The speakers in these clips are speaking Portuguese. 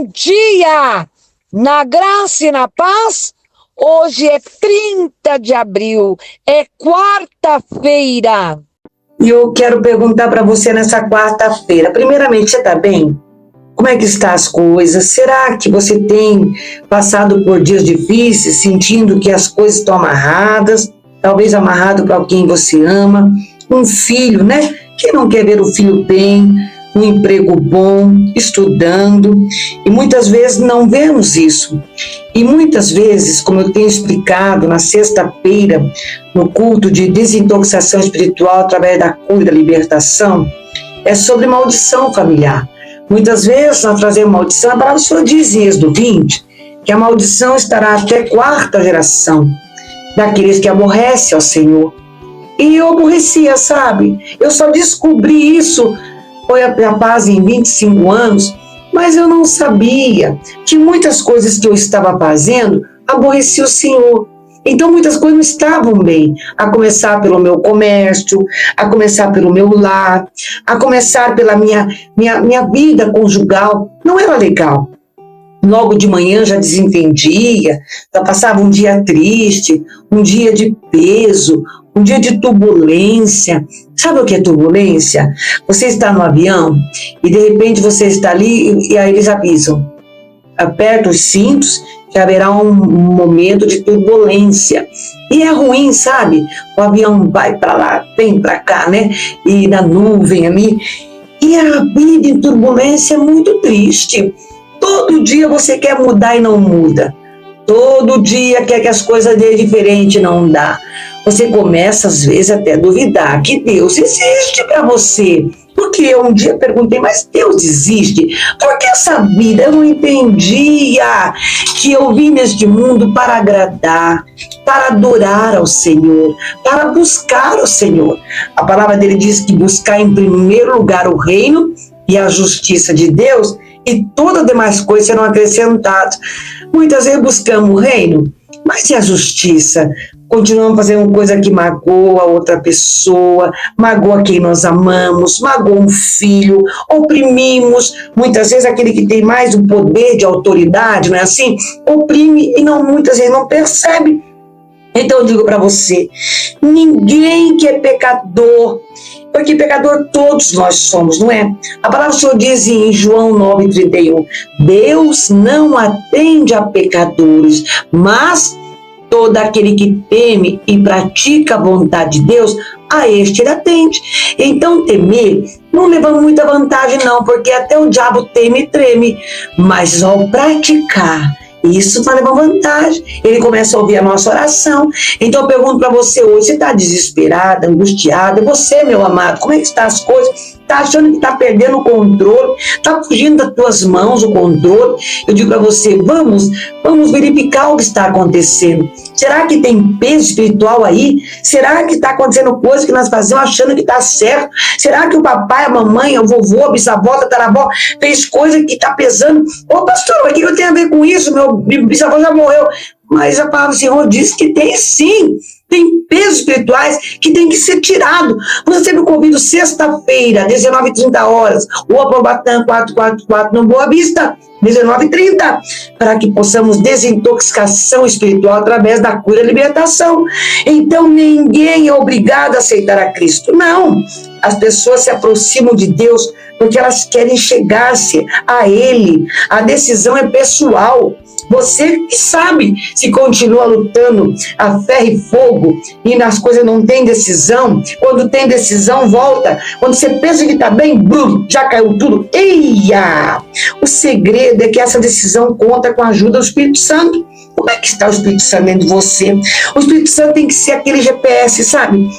Bom dia, na graça e na paz. Hoje é 30 de abril, é quarta-feira. E eu quero perguntar para você nessa quarta-feira. Primeiramente, você está bem? Como é que estão as coisas? Será que você tem passado por dias difíceis, sentindo que as coisas estão amarradas? Talvez amarrado para alguém que você ama. Um filho, né? Quem não quer ver o filho bem? Um emprego bom, estudando, e muitas vezes não vemos isso. E muitas vezes, como eu tenho explicado na sexta-feira, no culto de desintoxicação espiritual através da cura e da libertação, é sobre maldição familiar. Muitas vezes nós trazemos maldição, a palavra do Senhor diz em Êxodo 20, que a maldição estará até quarta geração daqueles que aborrecem ao Senhor. E eu aborrecia, sabe? Eu só descobri isso. Foi a paz em 25 anos, mas eu não sabia que muitas coisas que eu estava fazendo aborrecia o Senhor. Então muitas coisas não estavam bem, a começar pelo meu comércio, a começar pelo meu lar, a começar pela minha vida conjugal. Não era legal. Logo de manhã já desentendia, já passava um dia triste, um dia de peso, um dia de turbulência. Sabe o que é turbulência? Você está no avião e de repente você está ali e aí eles avisam. Aperta os cintos que haverá um momento de turbulência. E é ruim, sabe? O avião vai para lá, vem para cá, né? E na nuvem ali. E a vida em turbulência é muito triste. Todo dia você quer mudar e não muda. Todo dia quer que as coisas dêem diferente e não dá. Você começa, às vezes, até a duvidar que Deus existe para você. Porque eu um dia perguntei, mas Deus existe? Porque essa vida eu não entendia que eu vim neste mundo para agradar, para adorar ao Senhor, para buscar ao Senhor. A palavra dele diz que buscar em primeiro lugar o reino e a justiça de Deus e todas as demais coisas serão acrescentadas. Muitas vezes buscamos o reino, mas e a justiça? Continuamos fazendo coisa que magoa outra pessoa, magoa quem nós amamos, magoa um filho, oprimimos, muitas vezes aquele que tem mais o poder de autoridade, não é assim? Oprime e muitas vezes não percebe. Então eu digo para você, ninguém que é pecador, porque pecador todos nós somos, não é? A palavra do Senhor diz em João 9,31, Deus não atende a pecadores, mas todo aquele que teme e pratica a vontade de Deus, a este ele atende. Então temer não leva muita vantagem não, porque até o diabo teme e treme, mas ao praticar, isso vai levar vantagem. Ele começa a ouvir a nossa oração. Então eu pergunto para você hoje, você está desesperada, angustiada? Você, meu amado, como é que estão as coisas? Está achando que está perdendo o controle? Está fugindo das tuas mãos o controle? Eu digo para você, vamos verificar o que está acontecendo. Será que tem peso espiritual aí? Será que está acontecendo coisa que nós fazemos achando que está certo? Será que o papai, a mamãe, o vovô, a bisavó, a tataravó fez coisa que está pesando? Ô pastor, o que eu tenho a ver com isso? Meu bisavô já morreu. Mas a palavra do Senhor diz que tem sim. Tem pesos espirituais que tem que ser tirado. Você sempre convido sexta-feira, 19h30, o Aprobatã 444 no Boa Vista, 19h30, para que possamos desintoxicação espiritual através da cura e libertação. Então ninguém é obrigado a aceitar a Cristo. Não. As pessoas se aproximam de Deus porque elas querem chegar-se a Ele. A decisão é pessoal. Você que sabe se continua lutando a ferro e fogo e nas coisas não tem decisão. Quando tem decisão, volta. Quando você pensa que está bem, brum, já caiu tudo. Eia! O segredo é que essa decisão conta com a ajuda do Espírito Santo. Como é que está o Espírito Santo dentro de você? O Espírito Santo tem que ser aquele GPS, sabe?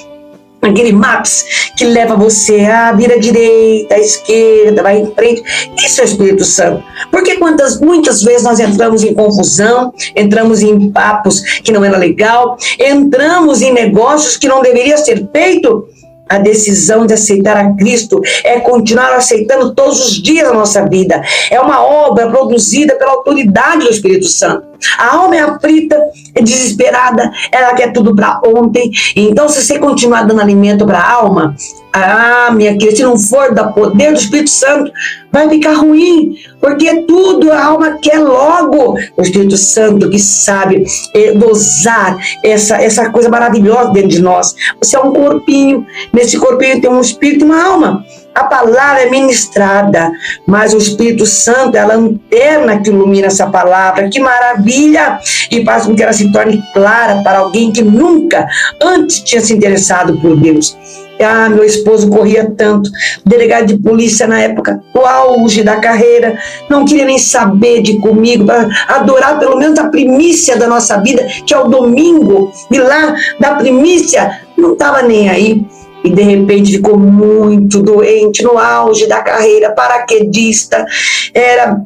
Aquele maps que leva você a vira à direita, à esquerda, vai em frente. Isso é o Espírito Santo. Porque muitas vezes nós entramos em confusão, entramos em papos que não era legal, entramos em negócios que não deveria ser feito. A decisão de aceitar a Cristo é continuar aceitando todos os dias da nossa vida. É uma obra produzida pela autoridade do Espírito Santo. A alma é aflita, é desesperada, ela quer tudo para ontem. Então, se você continuar dando alimento para a alma, minha querida, se não for da poder do Espírito Santo, vai ficar ruim, porque tudo a alma quer logo. O Espírito Santo que sabe dosar essa coisa maravilhosa dentro de nós. Você é um corpinho, nesse corpinho tem um espírito e uma alma. A palavra é ministrada, mas o Espírito Santo é a lanterna que ilumina essa palavra. Que maravilha! E faz com que ela se torne clara para alguém que nunca antes tinha se interessado por Deus. Meu esposo corria tanto, delegado de polícia na época, o auge da carreira, não queria nem saber de comigo, para adorar pelo menos a primícia da nossa vida, que é o domingo, e lá da primícia, não estava nem aí. E de repente ficou muito doente no auge da carreira, paraquedista, era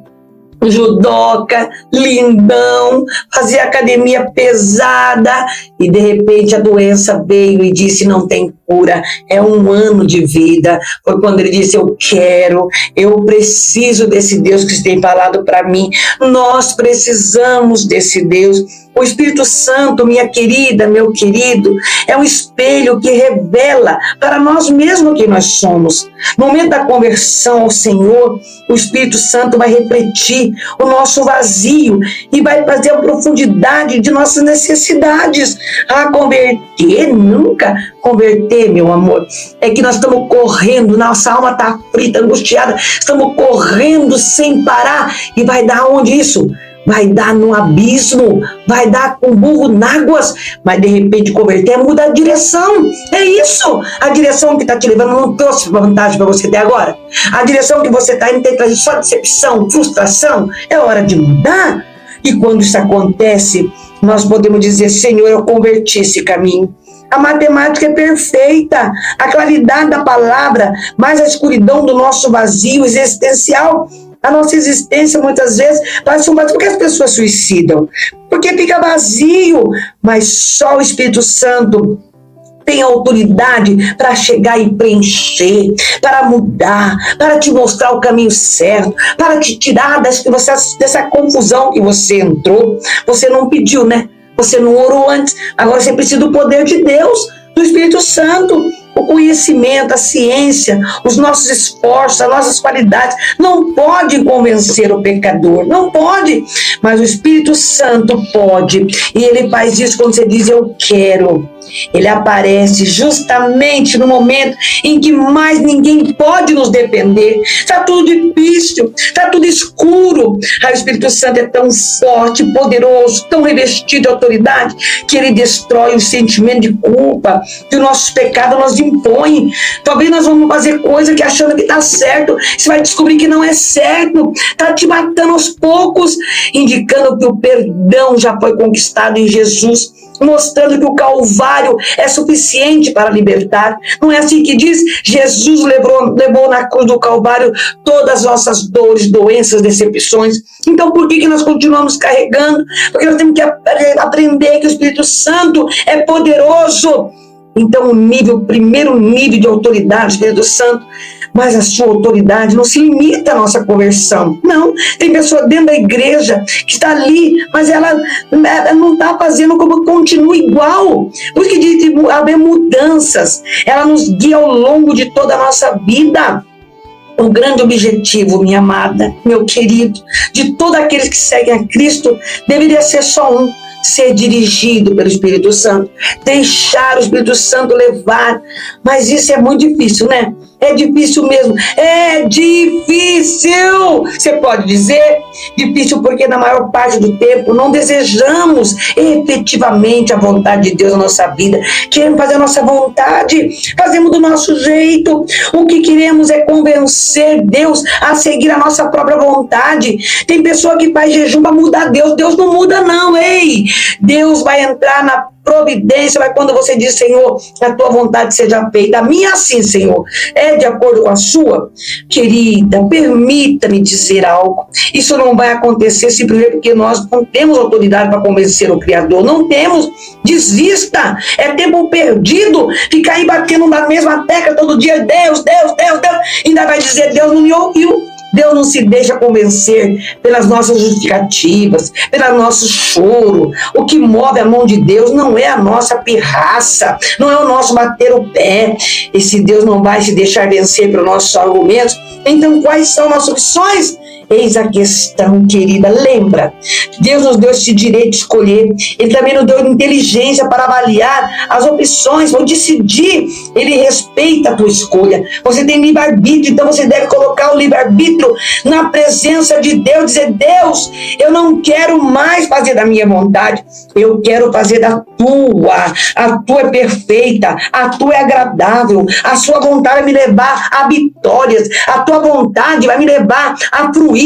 judoca, lindão, fazia academia pesada, e de repente a doença veio e disse: não tem cura, é 1 ano de vida. Foi quando ele disse: eu preciso desse Deus que tem falado para mim. Nós precisamos desse Deus. O Espírito Santo, minha querida, meu querido, é um espelho que revela para nós mesmos quem nós somos. No momento da conversão ao Senhor, o Espírito Santo vai refletir o nosso vazio e vai trazer a profundidade de nossas necessidades. Converter, nunca converter, meu amor. É que nós estamos correndo, nossa alma está aflita, angustiada, estamos correndo sem parar. E vai dar onde isso? Vai dar no abismo, vai dar com burro náguas, mas de repente converter muda a direção. É isso, a direção que está te levando não trouxe vantagem para você até agora. A direção que você está indo tem trazido só decepção, frustração. É hora de mudar. E quando isso acontece, nós podemos dizer: Senhor, eu converti esse caminho. A matemática é perfeita, a claridade da palavra, mas a escuridão do nosso vazio existencial. A nossa existência muitas vezes parece um vazio. Por que as pessoas suicidam? Porque fica vazio, mas só o Espírito Santo tem autoridade para chegar e preencher, para mudar, para te mostrar o caminho certo, para te tirar dessa confusão que você entrou. Você não pediu, né? Você não orou antes, agora você precisa do poder de Deus, do Espírito Santo. O conhecimento, a ciência, os nossos esforços, as nossas qualidades não pode convencer o pecador, não pode, mas o Espírito Santo pode, e ele faz isso quando você diz: eu quero. Ele aparece justamente no momento em que mais ninguém pode nos defender. Está tudo difícil, está tudo escuro. O Espírito Santo é tão forte, poderoso, tão revestido de autoridade, que ele destrói o sentimento de culpa que os nossos pecados nos impõem. Talvez nós vamos fazer coisa que achando que está certo, você vai descobrir que não é certo, está te matando aos poucos, indicando que o perdão já foi conquistado em Jesus, mostrando que o Calvário é suficiente para libertar. Não é assim que diz? Jesus levou na cruz do Calvário todas as nossas dores, doenças, decepções. Então por que nós continuamos carregando? Porque nós temos que aprender que o Espírito Santo é poderoso. Então o primeiro nível de autoridade do Espírito Santo, mas a sua autoridade não se limita à nossa conversão. Não, tem pessoa dentro da igreja que está ali, mas ela não está fazendo como continua igual. Por isso que diz que haver mudanças, ela nos guia ao longo de toda a nossa vida. O grande objetivo, minha amada, meu querido, de todos aqueles que seguem a Cristo, deveria ser só um: ser dirigido pelo Espírito Santo, deixar o Espírito Santo levar. Mas isso é muito difícil, né? É difícil mesmo, é difícil. Você pode dizer difícil porque na maior parte do tempo não desejamos efetivamente a vontade de Deus na nossa vida. Queremos fazer a nossa vontade, fazemos do nosso jeito. O que queremos é convencer Deus a seguir a nossa própria vontade. Tem pessoa que faz jejum para mudar Deus. Deus não muda não, ei! Deus vai entrar na providência, vai quando você diz: Senhor, que a tua vontade seja feita. A minha assim, Senhor, é de acordo com a sua? Querida, permita-me dizer algo. Isso não vai acontecer simplesmente porque nós não temos autoridade para convencer o Criador. Não temos. Desista. É tempo perdido ficar aí batendo na mesma tecla todo dia: Deus, Deus, Deus, Deus. Ainda vai dizer: Deus não me ouviu. Deus não se deixa convencer pelas nossas justificativas, pelo nosso choro. O que move a mão de Deus não é a nossa pirraça, não é o nosso bater o pé. Esse Deus não vai se deixar vencer pelos nossos argumentos. Então, quais são nossas opções? Eis a questão, querida. Lembra, Deus nos deu esse direito de escolher. Ele também nos deu inteligência para avaliar as opções, ou decidir. Ele respeita a tua escolha. Você tem livre-arbítrio, então você deve colocar o livre-arbítrio na presença de Deus. Dizer: Deus, eu não quero mais fazer da minha vontade, eu quero fazer da tua. A tua é perfeita, a tua é agradável, a sua vontade vai me levar a vitórias, a tua vontade vai me levar a fruir.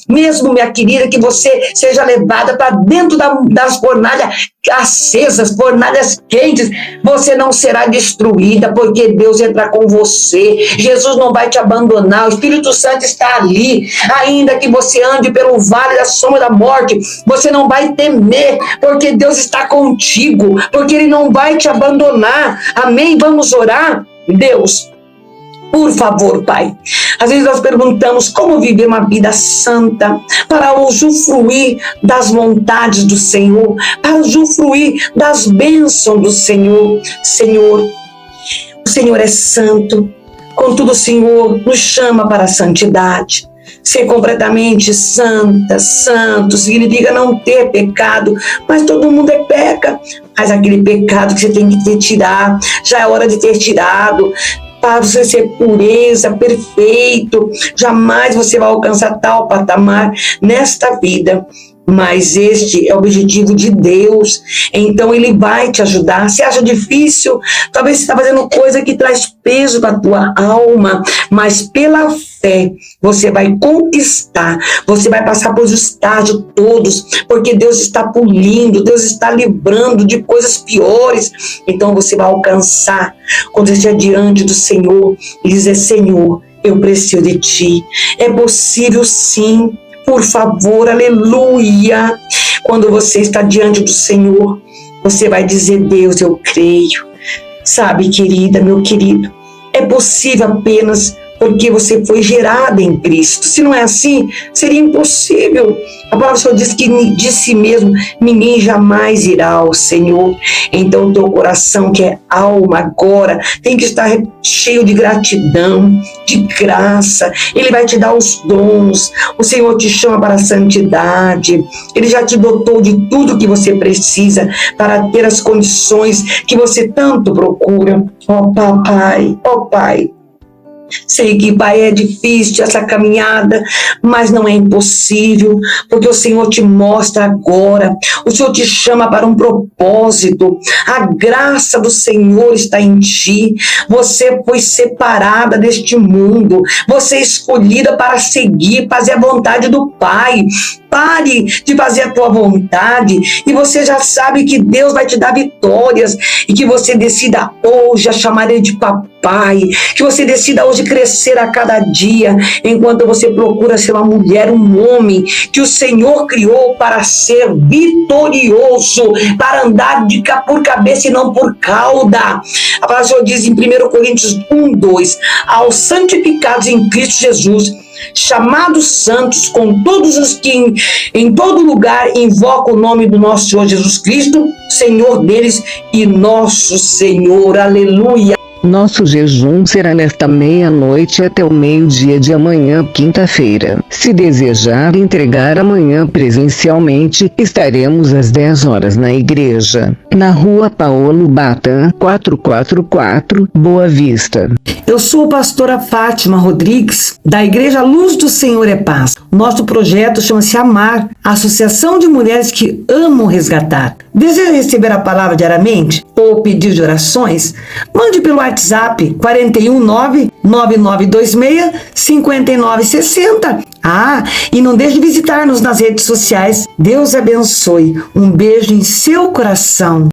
Mesmo, minha querida, que você seja levada para dentro das fornalhas acesas, fornalhas quentes, você não será destruída, porque Deus entra com você. Jesus não vai te abandonar, o Espírito Santo está ali. Ainda que você ande pelo vale da sombra da morte, você não vai temer, porque Deus está contigo, porque Ele não vai te abandonar. Amém? Vamos orar? Deus, por favor, Pai. Às vezes nós perguntamos como viver uma vida santa, para usufruir das vontades do Senhor, para usufruir das bênçãos do Senhor. Senhor, o Senhor é santo, contudo o Senhor nos chama para a santidade. Ser completamente santa, santo, significa não ter pecado, mas todo mundo peca. Mas aquele pecado que você tem que tirar, já é hora de ter tirado. Para você ser pureza, perfeito, jamais você vai alcançar tal patamar nesta vida. Mas este é o objetivo de Deus, então Ele vai te ajudar. Se acha difícil, talvez você está fazendo coisa que traz peso para a tua alma, mas pela fé você vai conquistar, você vai passar por estágios todos, porque Deus está polindo, Deus está livrando de coisas piores. Então você vai alcançar, quando você estiver diante do Senhor e dizer: Senhor, eu preciso de Ti. É possível sim. Por favor, aleluia. Quando você está diante do Senhor, você vai dizer: Deus, eu creio. Sabe, querida, meu querido, é possível apenas porque você foi gerada em Cristo. Se não é assim, seria impossível. A palavra só diz que de si mesmo ninguém jamais irá ao Senhor. Então o teu coração, que é alma agora, tem que estar cheio de gratidão, de graça. Ele vai te dar os dons. O Senhor te chama para a santidade. Ele já te dotou de tudo que você precisa para ter as condições que você tanto procura. Ó Papai, ó Pai. Sei que, Pai, é difícil essa caminhada, mas não é impossível, porque o Senhor te mostra agora, o Senhor te chama para um propósito. A graça do Senhor está em ti. Você foi separada deste mundo, você é escolhida para seguir, fazer a vontade do Pai. Pare de fazer a tua vontade e você já sabe que Deus vai te dar vitórias, e que você decida hoje a chamar Ele de papai, que você decida hoje crescer a cada dia, enquanto você procura ser uma mulher, um homem que o Senhor criou para ser vitorioso, para andar por cabeça e não por cauda. A palavra do Senhor diz em 1 Coríntios 1:2: aos santificados em Cristo Jesus, chamados santos, com todos os que em todo lugar invocam o nome do nosso Senhor Jesus Cristo, Senhor deles e nosso Senhor. Aleluia. Nosso jejum será nesta meia-noite até o meio-dia de amanhã, quinta-feira. Se desejar entregar amanhã presencialmente, estaremos às 10 horas na igreja, na Rua Paulo Batã, 444, Boa Vista. Eu sou a pastora Fátima Rodrigues, da Igreja Luz do Senhor é Paz. Nosso projeto chama-se Amar, a Associação de Mulheres que Amam Resgatar. Deseja receber a palavra diariamente ou pedir de orações? Mande pelo WhatsApp 419-9926-5960. E não deixe de visitar-nos nas redes sociais. Deus abençoe. Um beijo em seu coração.